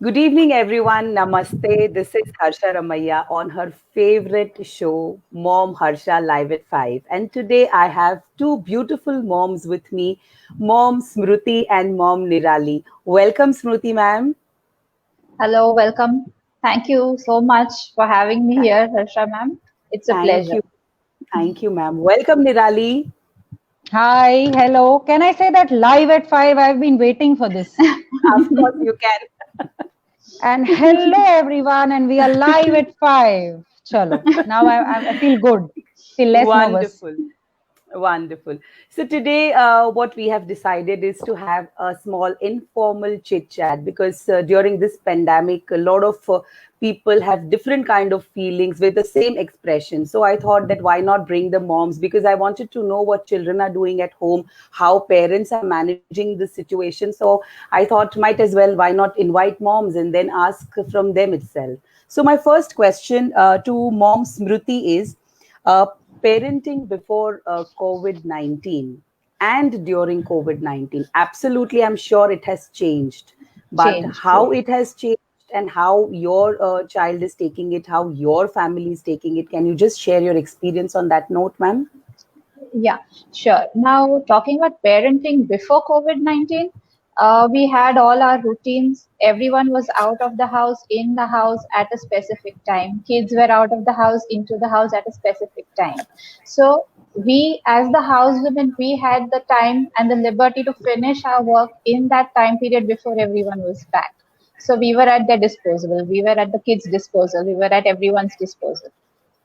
Good evening, everyone. Namaste. This is Harsha Ramaiya on her favorite show, Mom Harsha Live at 5. And today I have two beautiful moms with me, Mom Smruti and Mom Nirali. Welcome, Smruti, ma'am. Hello, welcome. Thank you so much for having me here, Harsha ma'am. It's a Thank pleasure. you. Thank you, ma'am. Welcome, Nirali. Hi, hello. Can I say that live at 5? I've been waiting for this. Of course, you can. And hello, everyone. And we are live at 5. Chalo. Now I feel good. Feel less nervous. Wonderful. Wonderful. So today, what we have decided is to have a small informal chit chat because during this pandemic, a lot of people have different kind of feelings with the same expression. So I thought that why not bring the moms because I wanted to know what children are doing at home, how parents are managing the situation. So I thought might as well why not invite moms and then ask from them itself. So my first question to Mom Smruti is. Uh, Parenting before COVID 19 and during COVID 19. Absolutely, I'm sure it has changed. But Changed, how yes. it has changed and how your child is taking it, how your family is taking it, can you just share your experience on that note, ma'am? Yeah, sure. Now, talking about parenting before COVID-19, we had all our routines. Everyone was out of the house, in the house at a specific time. Kids were out of the house, into the house at a specific time. So, we, as the housewomen, we had the time and the liberty to finish our work in that time period before everyone was back. So, we were at their disposal. We were at the kids' disposal. We were at everyone's disposal.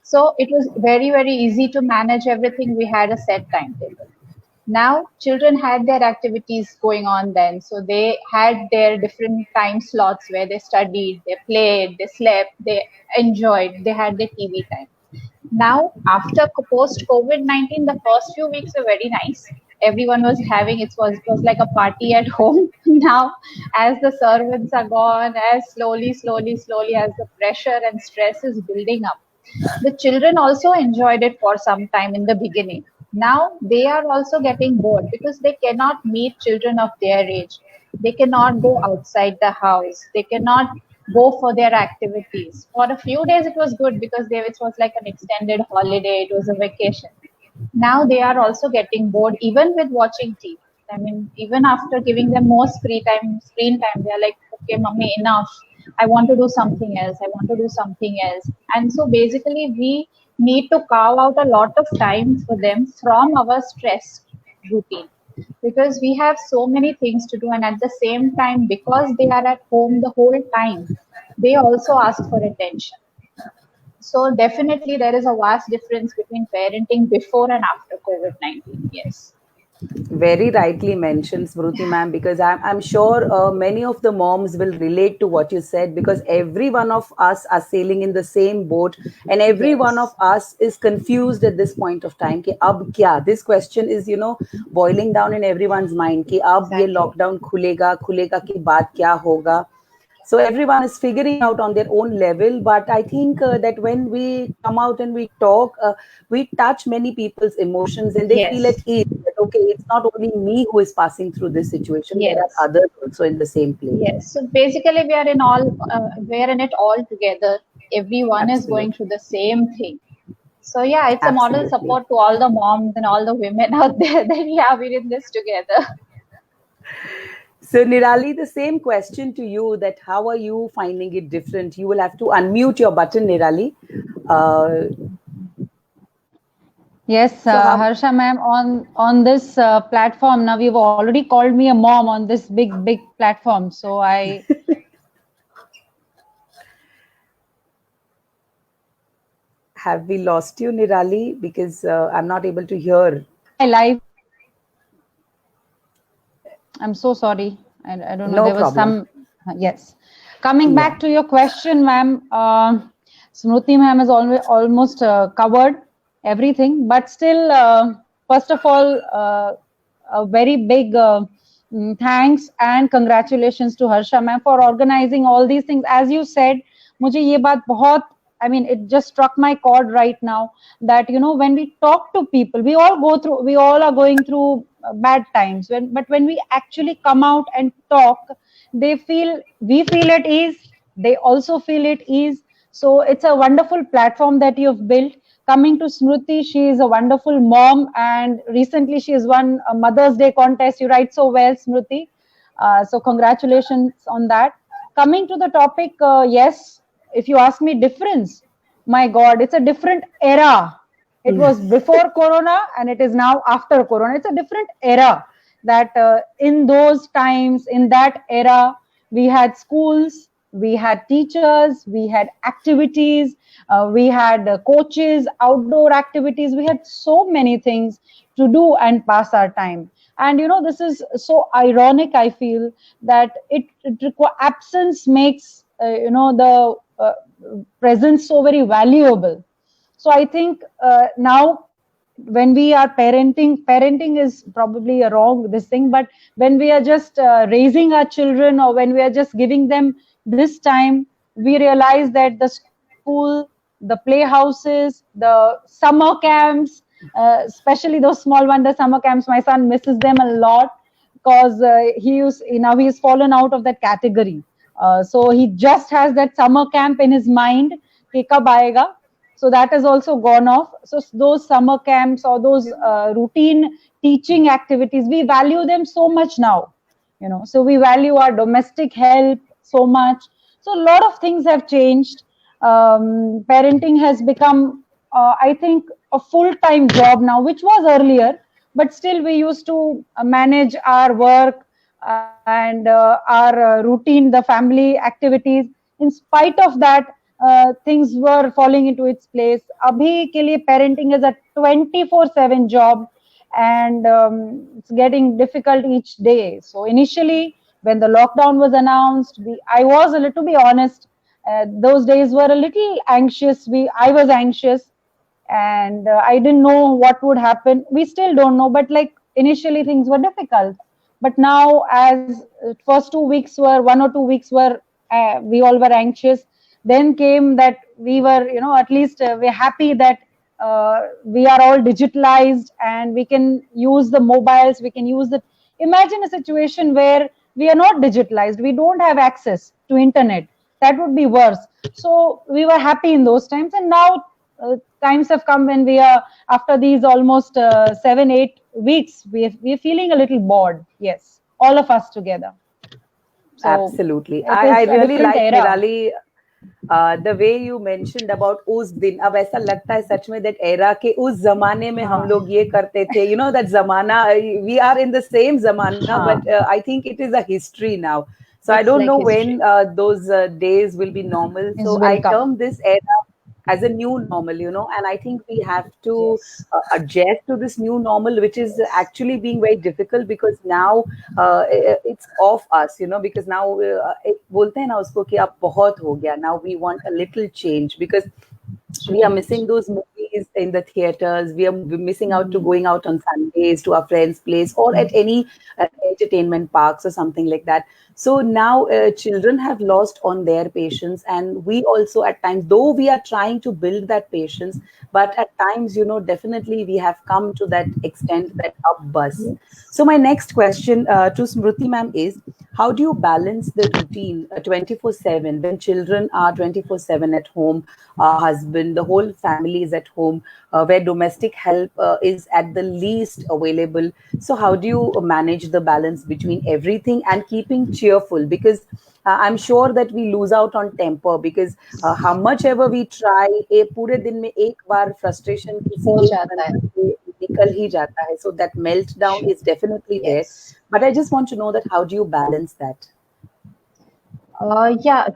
So it was very, very easy to manage everything. We had a set timetable. Now, children had their activities going on then. So they had their different time slots where they studied, they played, they slept, they enjoyed, they had their TV time. Now, after post COVID 19, the first few weeks were very nice. Everyone was having it was like a party at home. Now, as the servants are gone, as slowly, as the pressure and stress is building up, the children also enjoyed it for some time in the beginning. Now they are also getting bored because they cannot meet children of their age. They cannot go outside the house. They cannot go for their activities. For a few days, it was good because it was like an extended holiday. It was a vacation. Now they are also getting bored even with watching TV. I mean, even after giving them more screen time, they're like, okay, mommy, enough. I want to do something else. I want to do something else. And so basically, we need to carve out a lot of time for them from our stress routine because we have so many things to do. And at the same time, because they are at home the whole time, they also ask for attention. So definitely there is a vast difference between parenting before and after COVID-19. Yes. Very rightly mentioned, Smruti ma'am, because I'm sure many of the moms will relate to what you said because every one of us are sailing in the same boat and every one of Yes. us is confused at this point of time. Ki ab kya? This question is, boiling down in everyone's mind. Ki ab ye Exactly. lockdown khulega ke baad kya hoga? So everyone is figuring out on their own level, but I think that when we come out and we talk, we touch many people's emotions and they feel at Yes. ease that okay, it's not only me who is passing through this situation, there are Yes. others also in the same place. Yes. So basically we are in it all together. Everyone is going Absolutely. through the same thing. So yeah, it's a moral Absolutely. support to all the moms and all the women out there that yeah, we're in this together. So Nirali, the same question to you that how are you finding it different? You will have to unmute your button, Nirali. Uh, Yes, so how Harsha ma'am, on this platform, now you've already called me a mom on this big platform. So I have we lost you, Nirali? Because I'm not able to hear. my life. I'm so sorry. I don't know. No There was problem. some, yes. Coming Yeah. back to your question, ma'am, Smruti ma'am has almost covered everything, but still, first of all, a very big thanks and congratulations to Harsha ma'am for organizing all these things. As you said, मुझे ये बात बहुत, I mean, it just struck my chord right now that, when we talk to people, we all are going through bad times. But when we actually come out and talk, we feel at ease. They also feel at ease. So it's a wonderful platform that you've built. Coming to Smriti, she is a wonderful mom, and recently she has won a Mother's Day contest. You write so well, Smriti. So congratulations on that. Coming to the topic, yes, if you ask me difference, my God, it's a different era. It was before Corona and it is now after Corona. It's a different era. That in those times, in that era, we had schools, we had teachers, we had activities, we had coaches, outdoor activities. We had so many things to do and pass our time. And this is so ironic, I feel, that absence makes the presence so very valuable. So I think now when we are parenting is probably a wrong this thing, but when we are just raising our children, or when we are just giving them this time, we realize that the school, the playhouses, the summer camps, especially those small one, the summer camps, my son misses them a lot, because now he's fallen out of that category. So he just has that summer camp in his mind, कि कब आएगा. So that has also gone off. So those summer camps or those routine teaching activities, we value them so much now. So we value our domestic help so much. So a lot of things have changed. Parenting has become, I think, a full-time job now, which was earlier, but still we used to manage our work and our routine, the family activities. In spite of that, things were falling into its place. Abhi ke liye parenting is a 24/7 job, and it's getting difficult each day. So initially, when the lockdown was announced, I was to be honest, those days were a little anxious. I was anxious, and I didn't know what would happen. We still don't know, but like initially things were difficult. But now, as first 2 weeks were, 1 or 2 weeks were, we all were anxious. Then came that we were, at least we're happy that we are all digitalized and we can use the mobiles, we can use the. Imagine a situation where we are not digitalized, we don't have access to internet. That would be worse. So we were happy in those times, and now times have come when we are, after these almost 7-8 weeks, we're feeling a little bored. Yes, all of us together. So absolutely. I really like Nirali, the way you mentioned about उस दिन. अब ऐसा लगता है सच में that era के उस जमाने में हम लोग ये करते थे. That zamana, we are in the same zamana, but I think it is a history now. So I don't know when those days will be normal. So I term this era as a new normal, and I think we have to adjust to this new normal, which is actually being very difficult, because now it's off us, because now बोलते हैं ना उसको कि अब बहुत हो गया. Now we want a little change, because we are missing those movies in the theaters. We are missing out to going out on Sundays to our friends' place, or at any entertainment parks or something like that. So now children have lost on their patience, and we also at times, though we are trying to build that patience, but at times, definitely we have come to that extent, that up bus. So my next question to Smriti ma'am is, how do you balance the routine 24/7 when children are 24/7 at home, husband, the whole family is at home, where domestic help is at the least available? So how do you manage the balance between everything and keeping cheerful? Because I'm sure that we lose out on temper, because how much ever we try, पूरे दिन में एक बार frustration निकल ही जाता है. So that meltdown is definitely there. But I just want to know that how do you balance that?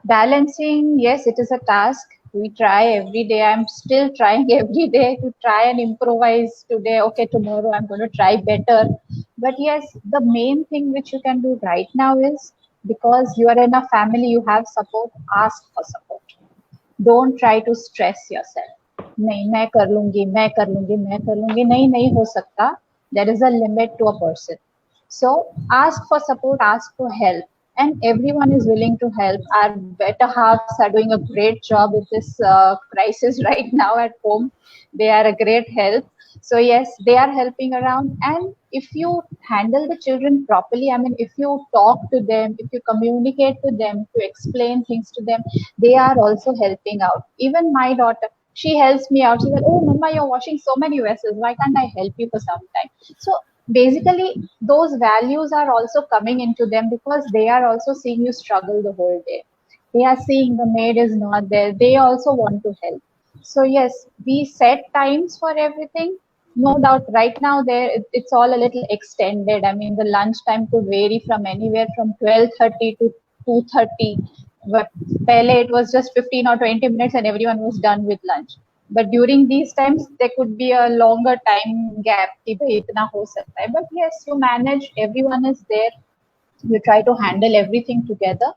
Balancing, yes, it is a task. We try every day. I'm still trying every day to try and improvise today. Okay, tomorrow I'm going to try better. But yes, the main thing which you can do right now is, because you are in a family, you have support, ask for support. Don't try to stress yourself. नहीं मैं कर लूंगी, नहीं हो सकता. There is a limit to a person. So ask for support, ask for help, and everyone is willing to help. Our better halves are doing a great job with this crisis right now at home. They are a great help. So yes, they are helping around. And if you handle the children properly, I mean, if you talk to them, if you communicate to them, if you explain things to them, they are also helping out. Even my daughter, she helps me out. She's like, oh mama, you're washing so many vessels, why can't I help you for some time? So basically those values are also coming into them, because they are also seeing you struggle the whole day. They are seeing the maid is not there, they also want to help. So yes, we set times for everything. No doubt, right now it's all a little extended. I mean, the lunch time could vary from anywhere from 12:30 to 2:30. But pehle it was just 15 or 20 minutes and everyone was done with lunch. But during these times, there could be a longer time gap. कि भाई इतना हो सकता है. But yes, you manage. Everyone is there. You try to handle everything together,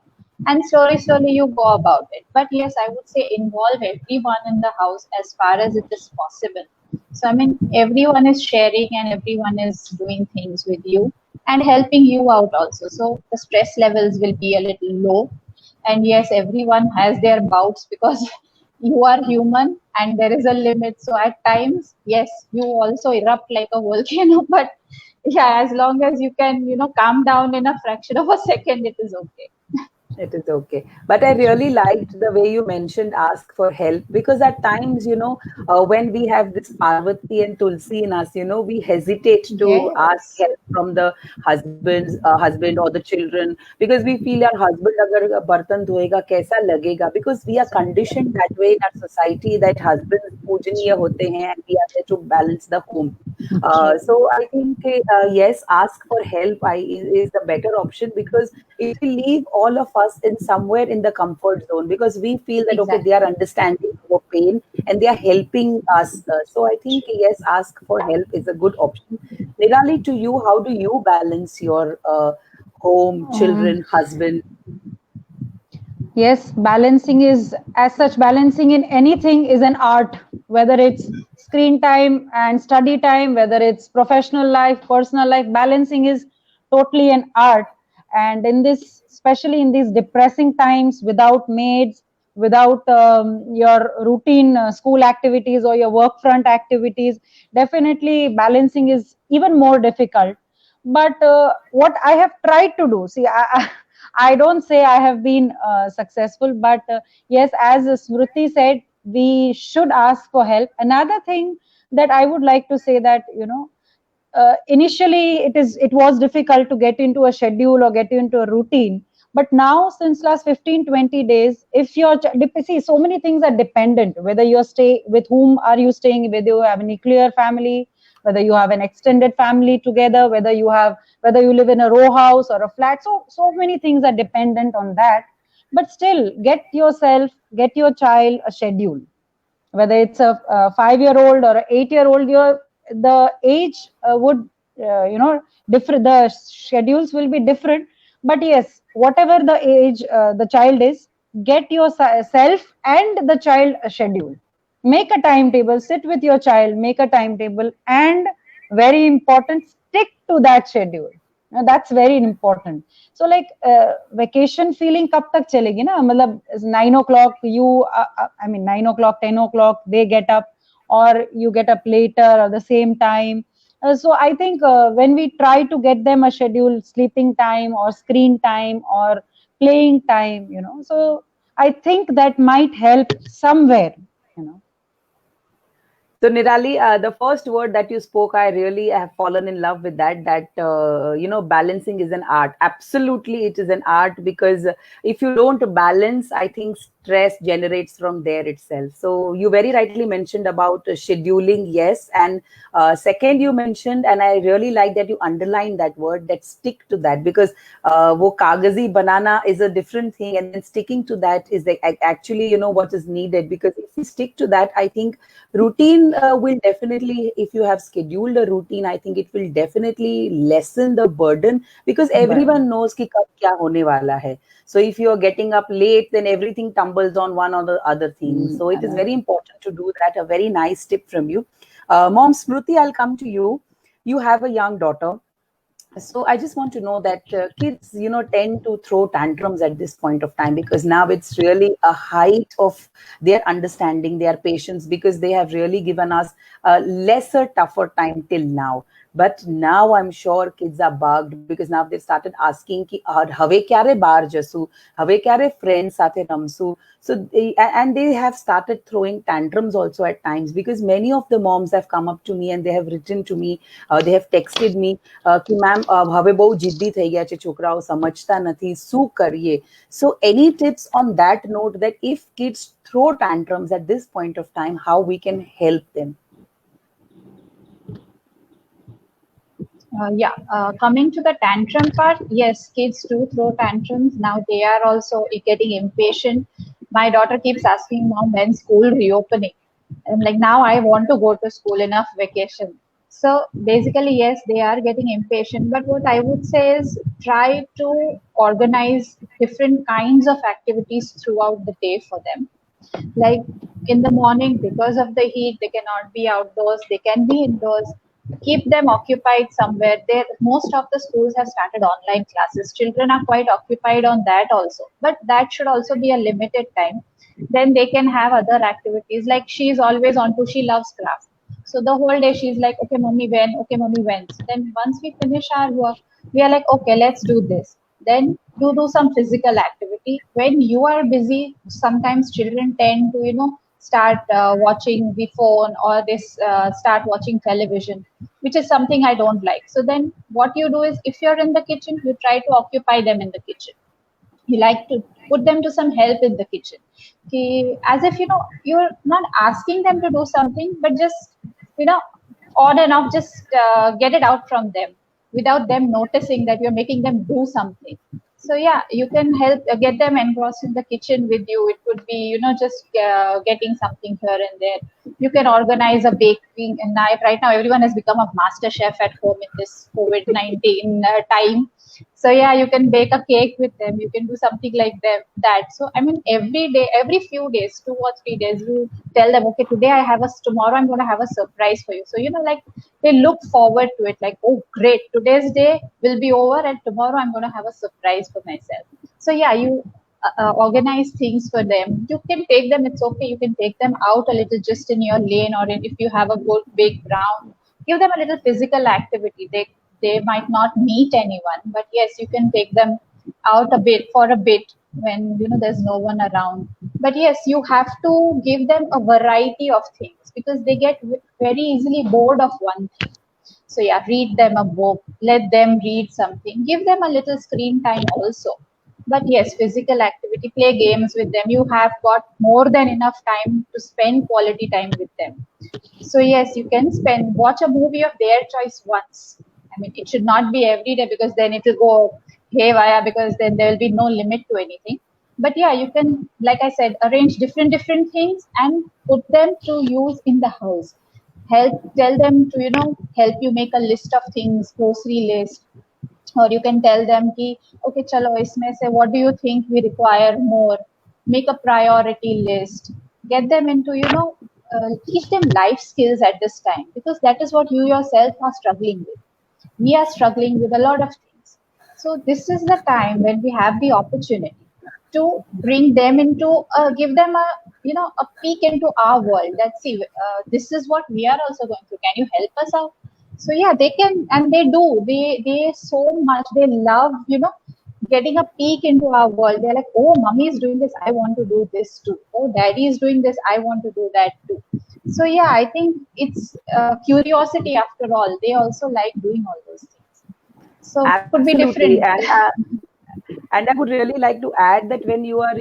and slowly you go about it. But yes, I would say involve everyone in the house as far as it is possible. So I mean, everyone is sharing and everyone is doing things with you and helping you out also, so the stress levels will be a little low. And yes, everyone has their bouts, because you are human and there is a limit. So at times, yes, you also erupt like a volcano, but yeah, as long as you can, calm down in a fraction of a second, it is okay. It is okay. But I really liked the way you mentioned ask for help, because at times, when we have this Parvati and Tulsi in us, we hesitate to ask Yes, help from the husband or the children, because we feel our husband agar bartan dhoega kaisa lagega, because we are conditioned that way in our society that husbands pujaniya hote hain and we are there to balance the home. true. So I think yes, ask for help is the better option, because it will leave all of us in somewhere in the comfort zone, because we feel that okay, they Exactly. are understanding our pain and they are helping us. So I think yes, ask for help is a good option. Nirali, to you, how do you balance your home, children, husband? Yes, balancing is, as such, balancing in anything is an art, whether it's screen time and study time, whether it's professional life, personal life, balancing is totally an art. And in this, especially in these depressing times, without maids, without your routine school activities or your work front activities, definitely balancing is even more difficult. But what I have tried to do, see, I don't say I have been successful, but yes, as Smriti said, we should ask for help. Another thing that I would like to say, that initially it was difficult to get into a schedule or get into a routine, but now since last 15-20 days, if you're see, so many things are dependent, whether you're stay with whom are you staying, whether you have a nuclear family, whether you have an extended family together, whether you live in a row house or a flat. So many things are dependent on that. But still, get your child a schedule, whether it's a 5-year-old or an 8-year-old. The age would different, the schedules will be different. But yes, whatever the age the child is, get yourself and the child a schedule. Make a timetable, sit with your child, make a timetable, and very important, stick to that schedule. Now, that's very important. So like vacation feeling कब तक चलेगी ना, मतलब 9 o'clock you I mean 9 o'clock 10 o'clock they get up, or you get up later or the same time. So I think when we try to get them a schedule, sleeping time or screen time or playing time, so I think that might help somewhere, you know. So Nirali, the first word that you spoke, I really have fallen in love with that. That balancing is an art. Absolutely, it is an art, because if you don't balance, I think stress generates from there itself. So you very rightly mentioned about scheduling, yes, and second you mentioned, and I really like that you underlined that word, that stick to that, because wo kagazi banana is a different thing, and then sticking to that is actually what is needed, because if you stick to that, I think routine will definitely, if you have scheduled a routine, I think it will definitely lessen the burden, because But everyone knows ki kab kya hone wala hai. So if you are getting up late, then everything tumbles on one or the other thing. So it is very important to do that. A very nice tip from you. Mom Smriti, I'll come to you. You have a young daughter. So I just want to know that kids, tend to throw tantrums at this point of time, because now it's really a height of their understanding, their patience, because they have really given us a lesser, tougher time till now. But now I'm sure kids are bugged, because now they've started asking ki have kyare bar jasu, have kyare friends sathe ramsu. So and they have started throwing tantrums also at times, because many of the moms have come up to me and they have written to me, they have texted me, कि ma'am હવે બહુ જિદ્દી થઈ ગયા છે છોકરાઓ, સમજતા નથી, શું કરીએ? So any tips on that note, that if kids throw tantrums at this point of time, how we can help them? Coming to the tantrum part, yes, kids do throw tantrums. Now they are also getting impatient. My daughter keeps asking, Mom, when school reopening? I'm like, now I want to go to school, enough vacation. So basically, yes, they are getting impatient. But what I would say is try to organize different kinds of activities throughout the day for them. Like in the morning, because of the heat, they cannot be outdoors, they can be indoors. Keep them occupied somewhere. There, most of the schools have started online classes. Children are quite occupied on that also, but that should also be a limited time. Then they can have other activities. Like she is always on to, she loves craft, so the whole day she's like, okay mommy when, okay mommy when. So then once we finish our work, we are like, okay, let's do this. Then you do some physical activity. When you are busy, sometimes children tend to, start watching the phone, or they start watching television, which is something I don't like. So then what you do is, if you're in the kitchen, you try to occupy them in the kitchen. You like to put them to some help in the kitchen. Okay, as if, you're not asking them to do something, but just, you know on and off, just get it out from them without them noticing that you're making them do something. So yeah, you can help get them engrossed in the kitchen with you. It could be, just getting something here and there. You can organize a baking night. Right now everyone has become a master chef at home in this COVID-19 time. So yeah, you can bake a cake with them, you can do something like that. So I mean, every day, every few days, 2 or 3 days, you tell them, okay, today I have a, tomorrow I'm going to have a surprise for you. So like, they look forward to it, like, oh great, today's day will be over and tomorrow I'm going to have a surprise for myself. So yeah, you organize things for them. You can take them, it's okay, you can take them out a little, just in your lane, or if you have a good big ground, give them a little physical activity. They might not meet anyone, but yes, you can take them out a bit, for a bit, when there's no one around. But yes, you have to give them a variety of things, because they get very easily bored of one thing. So yeah, read them a book, let them read something, give them a little screen time also. But yes, physical activity, play games with them. You have got more than enough time to spend quality time with them. So yes, you can watch a movie of their choice once. I mean, it should not be every day, because then it will go haywire, because then there will be no limit to anything. But yeah, you can, like I said, arrange different things and put them to use in the house. Tell them to, help you make a list of things, grocery list. Or you can tell them ki, okay, chalo, isme se what do you think we require more? Make a priority list. Get them into, teach them life skills at this time, because that is what you yourself are struggling with. We are struggling with a lot of things. So this is the time when we have the opportunity to bring them into, give them a, a peek into our world. Let's see, this is what we are also going through. Can you help us out? So yeah, they can, and they do. They so much, they love, getting a peek into our world. They're like, oh, mommy is doing this, I want to do this too. Oh, daddy is doing this, I want to do that too. So yeah, I think it's curiosity after all. They also like doing all those things. So it could be Absolutely. different. And I would really like to add that when you are,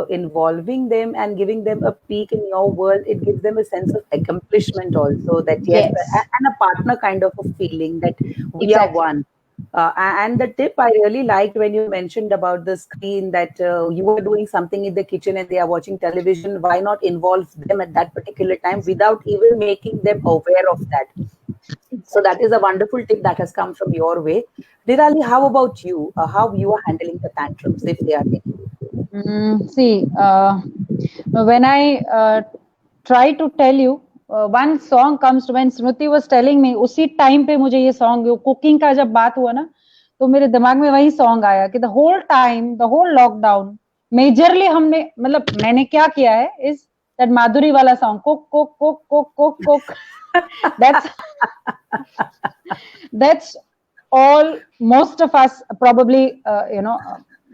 involving them and giving them a peek in your world, it gives them a sense of accomplishment also, that yes, Yes, and a partner kind of a feeling that we are exactly. one. And the tip I really liked when you mentioned about the screen, that you are doing something in the kitchen and they are watching television. Why not involve them at that particular time without even making them aware of that? So that Exactly. is a wonderful tip that has come from your way. Nirali, how about you? How you are handling the tantrums if they are there? See, when I try to tell you, one song comes to when Smriti was telling me, उसी time पे मुझे ये song, cooking का जब बात हुआ ना, तो मेरे दिमाग में वही song आया कि the whole time, the whole lockdown, majorly हमने, मतलब मैंने क्या किया है is that Madhuri वाला song, cook, cook, cook, cook, cook, cook. That's all most of us probably,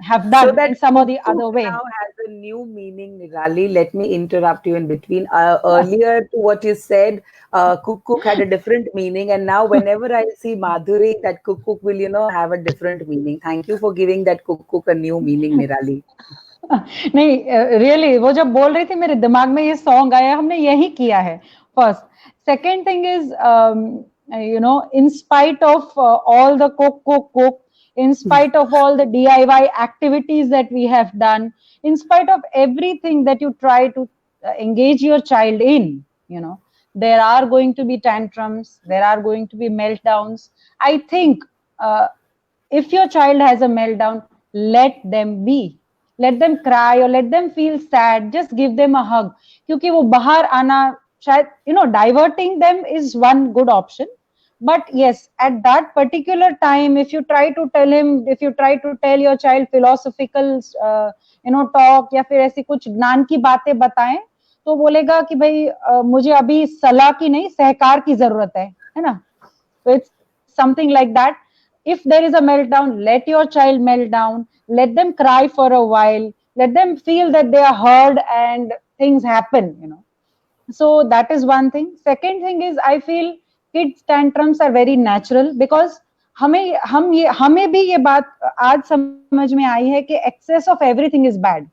have done So that in some or the cook other way. now has a new meaning, Nirali. Let me interrupt you in between. Earlier to what you said, cook had a different meaning, and now whenever I see Madhuri, that cook will, have a different meaning. Thank you for giving that cook a new meaning, Nirali. नहीं really वो जब बोल रही थी मेरे दिमाग में ये सॉन्ग आया, हमने यही किया है first. Second thing is in spite of all the cook, in spite of all the DIY activities that we have done, in spite of everything that you try to engage your child in, there are going to be tantrums, there are going to be meltdowns. I think if your child has a meltdown, let them be. Let them cry or let them feel sad. Just give them a hug. क्योंकि वो बाहर आना शायद, diverting them is one good option. But yes, at that particular time, if you try to tell your child philosophical, talk या फिर ऐसी कुछ ज्ञान की बातें बताएं, तो बोलेगा कि भाई मुझे अभी सलाह की नहीं, सहकार की जरूरत है ना? So it's something like that. If there is a meltdown, let your child melt down. Let them cry for a while. Let them feel that they are heard and things happen. So that is one thing. Second thing is, I feel kids tantrums are very natural because हमें भी ये बात आज समझ में आई है कि excess of everything is bad.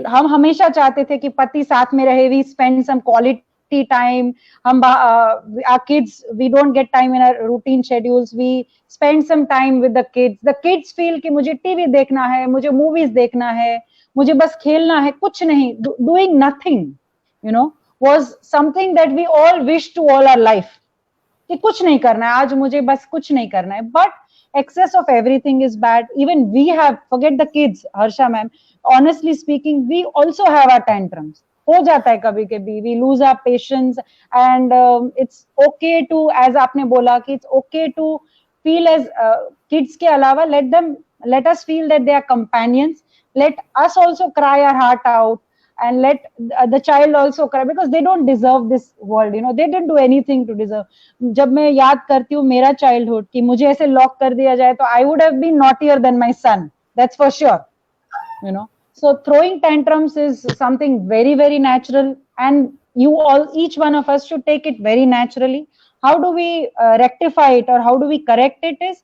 हम हमेशा चाहते थे कि पति साथ में रहे, we spend some quality time. Our kids, we don't get time in our routine schedules. We spend some time with the kids. The kids feel कि मुझे टीवी देखना है, मुझे movies देखना है, मुझे बस खेलना है, कुछ नहीं. Doing nothing, was something that we all wish to all our life. कि कुछ नहीं करना है, आज मुझे बस कुछ नहीं करना है. But excess of everything is bad. Even we have, forget the kids, Harsha ma'am, honestly speaking, we also have our tantrums. हो जाता है कभी कभी, we lose our patience, and it's okay to, as आपने बोला कि it's okay to feel as kids के अलावा, let us feel that they are companions. Let us also cry our heart out, and let the child also cry, because they don't deserve this world. They didn't do anything to deserve. जब मैं याद करती हूँ मेरा childhood कि मुझे ऐसे lock कर दिया जाए, तो I would have been naughtier than my son. That's for sure. So throwing tantrums is something very, very natural, and each one of us should take it very naturally. How do we rectify it, or how do we correct it is,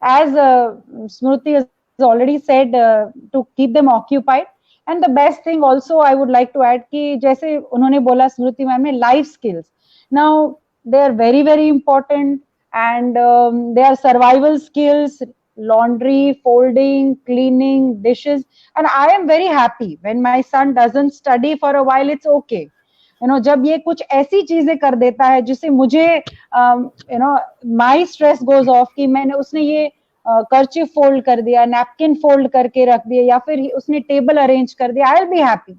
as Smriti has already said, to keep them occupied. And the best thing also I would like to add कि जैसे उन्होंने बोला स्मृति ma'am ने, life skills. Now they are very, very important, and they are survival skills, laundry, folding, cleaning, dishes. And I am very happy when my son doesn't study for a while. It's okay. जब ये कुछ ऐसी चीजें कर देता है जिससे मुझे my stress goes off कि मैंने उसने ये कर्चिफ फोल्ड कर दिया, नैपकिन फोल्ड करके रख दिया, या फिर उसने टेबल अरेंज कर दिया, I will be happy.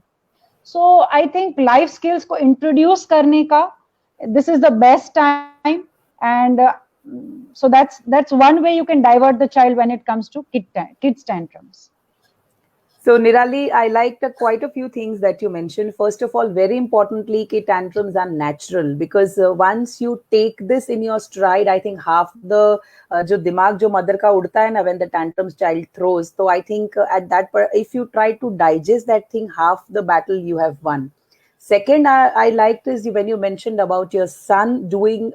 So I think life skills को इंट्रोड्यूस करने का this is the best time, and so that's one way you can divert the child when it comes to kids tantrums. So Nirali, I liked quite a few things that you mentioned. First of all, very importantly, tantrums are natural, because once you take this in your stride, I think half the जो दिमाग जो mother का उड़ता है ना when the tantrums child throws. So I think at that if you try to digest that thing, half the battle you have won. Second, I liked is when you mentioned about your son doing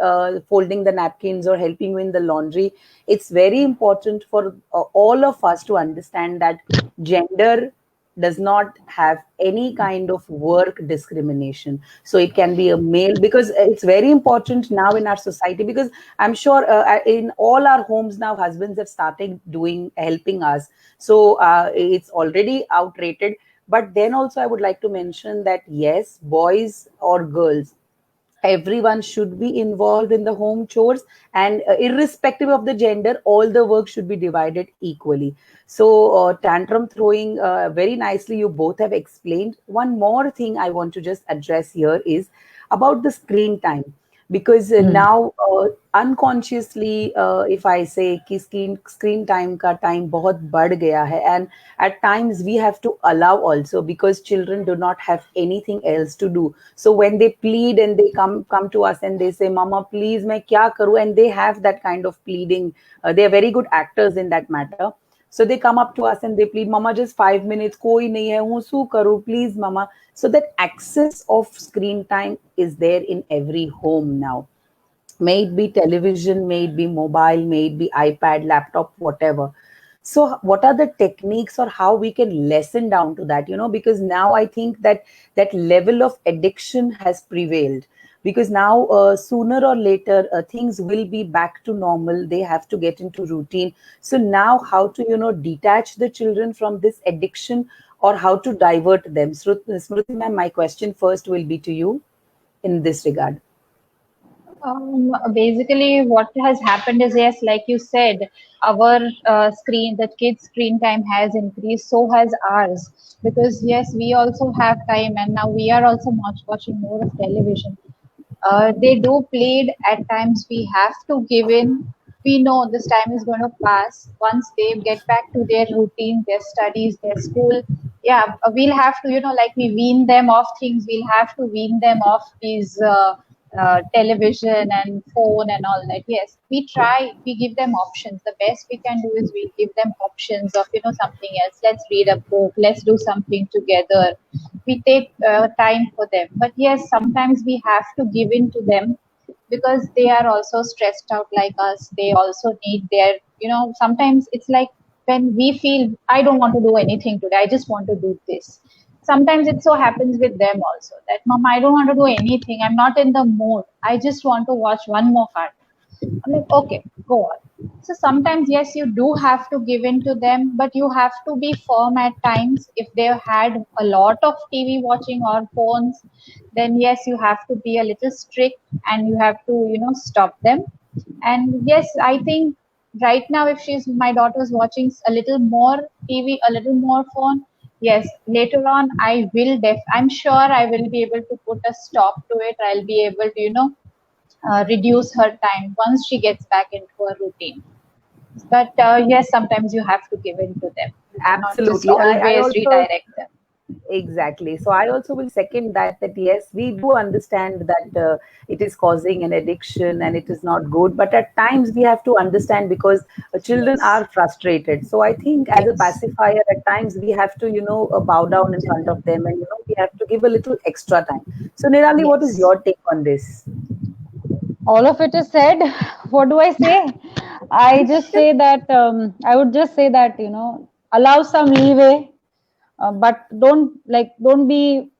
folding the napkins or helping you in the laundry. It's very important for all of us to understand that gender does not have any kind of work discrimination. So it can be a male, because it's very important now in our society, because I'm sure in all our homes now husbands have started helping us. So it's already outrated. But then also I would like to mention that yes, boys or girls, everyone should be involved in the home chores, and irrespective of the gender, all the work should be divided equally. So tantrum throwing, very nicely you both have explained. One more thing I want to just address here is about the screen time, because now unconsciously, if I say कि screen time का time बहुत बढ़ गया है, and at times we have to allow also, because children do not have anything else to do. So when they plead and they come to us and they say, mama please मैं क्या करूँ, and they have that kind of pleading, they are very good actors in that matter. So they come up to us and they plead, mama just 5 minutes, कोई नहीं है, हूँ शू करूँ, please mama. So that access of screen time is there in every home now. May it be television, may it be mobile, may it be iPad, laptop, whatever. So what are the techniques, or how we can lessen down to that, because now I think that that level of addiction has prevailed, because now sooner or later things will be back to normal, they have to get into routine. So now how to detach the children from this addiction, or how to divert them? Smriti ma'am, my question first will be to you in this regard. Basically, what has happened is, yes, like you said, our the kids' screen time has increased, so has ours. Because yes, we also have time, and now we are also watching more of television. They do plead at times. We have to give in. We know this time is going to pass. Once they get back to their routine, their studies, their school, yeah, we'll have to, like we wean them off things. We'll have to wean them off these television and phone and all that. Yes, we try. We give them options. The best we can do is we give them options of, something else. Let's read a book. Let's do something together. We take time for them. But yes, sometimes we have to give in to them, because they are also stressed out like us. They also need their, sometimes it's like, when we feel I don't want to do anything today, I just want to do this. Sometimes it so happens with them also that, mom, I don't want to do anything, I'm not in the mood, I just want to watch one more cartoon. I'm like, okay, go on. So sometimes, yes, you do have to give in to them, but you have to be firm at times. If they've had a lot of TV watching or phones, then yes, you have to be a little strict and you have to, stop them. And yes, I think right now, if my daughter's watching a little more TV, a little more phone, yes, later on, I'm sure I will be able to put a stop to it. I'll be able to, reduce her time once she gets back into her routine. But yes, sometimes you have to give in to them. You cannot just Absolutely. I always also, redirect them. exactly. So I also will second that yes, we do understand that it is causing an addiction and it is not good. But at times we have to understand, because children Yes. are frustrated. So I think as a Yes. pacifier, at times we have to, bow down in front of them, and, we have to give a little extra time. So Nirali, what is Yes. your take on this? All of it is said. What do I say? I just say that I would just say that, allow some leeway, but don't be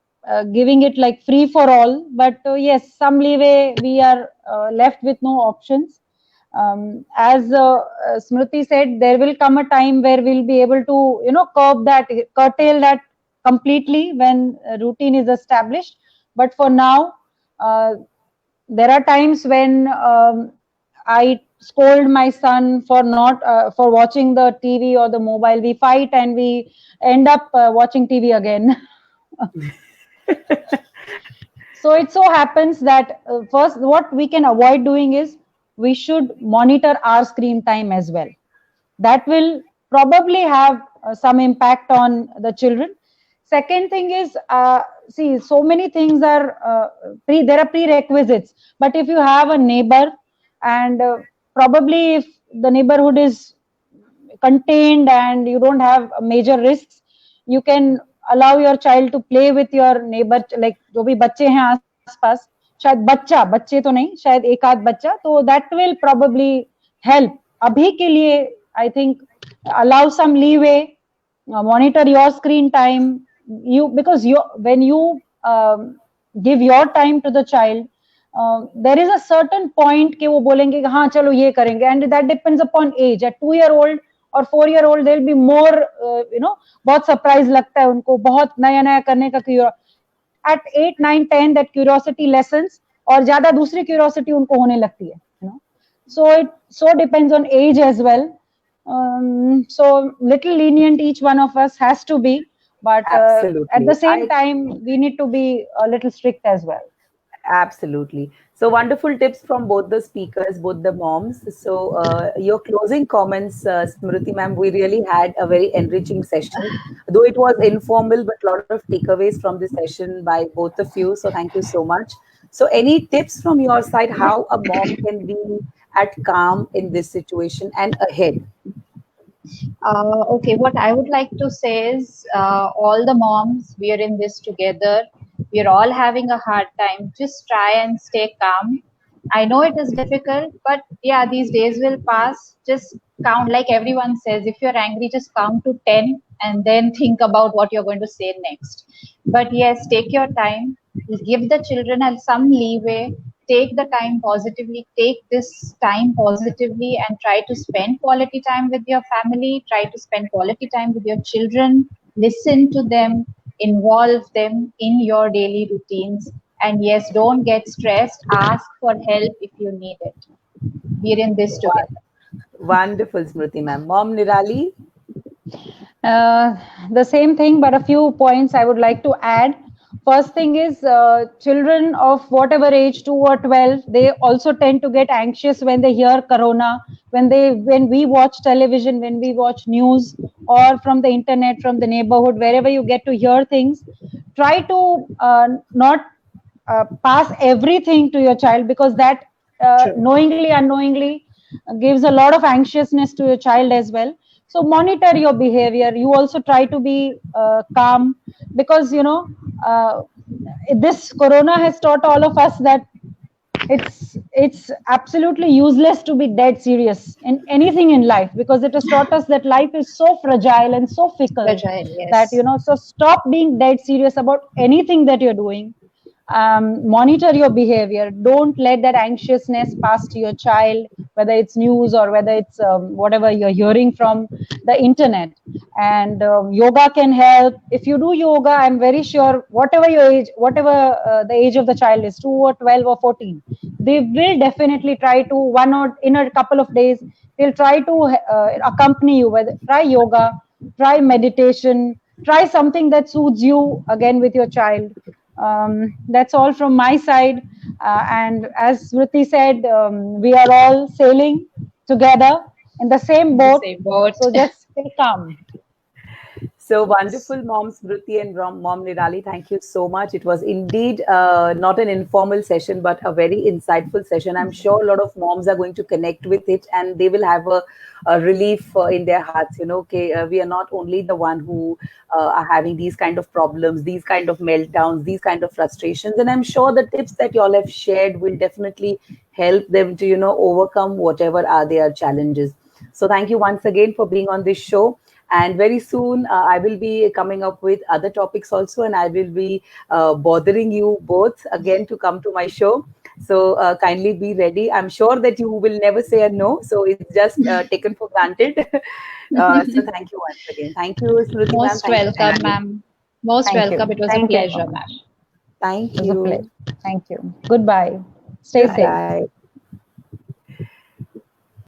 giving it like free for all. But yes, some leeway. We are left with no options. As Smriti said, there will come a time where we'll be able to, curtail that completely when routine is established. But for now, uh, there are times when I scold my son for not for watching the TV or the mobile. We fight and we end up watching TV again. So it so happens that first, what we can avoid doing is we should monitor our screen time as well. That will probably have some impact on the children. Second thing is, see, so many things are there are prerequisites. But if you have a neighbor, and probably if the neighborhood is contained and you don't have major risks, you can allow your child to play with your neighbor, like जो भी बच्चे हैं आसपास, शायद बच्चे तो नहीं, शायद एक आध बच्चा, तो that will probably help. अभी के लिए I think allow some leeway, monitor your screen time. Because when you give your time to the child, there is a certain point कि वो बोलेंगे कि हाँ चलो ये करेंगे, and that depends upon age. At 2-year-old और 4-year-old, they'll be more, बहुत surprise लगता है उनको, बहुत नया नया करने का. At 8, 9, 10, that curiosity lessens, और ज्यादा दूसरी क्यूरियोसिटी उनको होने लगती है, you know. So it so depends on age as well. So little lenient each one of us has to be, but at the Absolutely. same time we need to be a little strict as well. Absolutely. So wonderful tips from both the speakers, both the moms. So your closing comments, Smriti ma'am, we really had a very enriching session, though it was informal, but a lot of takeaways from the session by both of you. So thank you so much. So any tips from your side how a mom can be at calm in this situation and ahead? Okay, what I would like to say is all the moms, we are in this together. We're all having a hard time. Just try and stay calm. I know it is difficult, but yeah, these days will pass. Just count, like everyone says, if you're angry, just count to 10 and then think about what you're going to say next. But yes, take your time, give the children some leeway, take the time positively, take this time positively, and try to spend quality time with your family, try to spend quality time with your children, listen to them, involve them in your daily routines. And yes, don't get stressed, ask for help if you need it. We're in this together. Wonderful, Smriti ma'am. Mom Nirali? Uh, the same thing, but a few points I would like to add. First thing is children of whatever age, 2 or 12, they also tend to get anxious when they hear corona, when we watch television, when we watch news, or from the internet, from the neighborhood, wherever you get to hear things. Try to not pass everything to your child, because that True. knowingly, unknowingly gives a lot of anxiousness to your child as well. So monitor your behavior. You also try to be calm, because uh, this corona has taught all of us that it's absolutely useless to be dead serious in anything in life, because it has taught us that life is so fragile and so fickle, Fragile, that yes. so stop being dead serious about anything that you're doing. Monitor your behavior. Don't let that anxiousness pass to your child, whether it's news or whether it's whatever you're hearing from the internet. And yoga can help. If you do yoga, I'm very sure whatever your age, whatever the age of the child is, 2 or 12 or 14, they will definitely try to, one or in a couple of days, they'll try to accompany you with, try yoga, try meditation, try something that suits you again with your child. That's all from my side. And as Smriti said, we are all sailing together in the same The boat. same boat. So just stay calm. So Yes. wonderful, Mom Smriti and Mom Nirali. Thank you so much. It was indeed not an informal session, but a very insightful session. I'm sure a lot of moms are going to connect with it, and they will have a relief in their hearts. Okay, we are not only the one who are having these kind of problems, these kind of meltdowns, these kind of frustrations. And I'm sure the tips that you all have shared will definitely help them to, overcome whatever are their challenges. So thank you once again for being on this show. And very soon, I will be coming up with other topics also, and I will be bothering you both again to come to my show. So kindly be ready. I'm sure that you will never say a no. So it's just taken for granted. So thank you once again. Thank you, Smriti ma'am. Most Thank you, welcome, Nirali. ma'am. Most Thank welcome. you. It was a Thank you so pleasure, much. ma'am. It Thank was a pleasure. you. Thank you. Goodbye. Stay safe. Bye. Goodbye.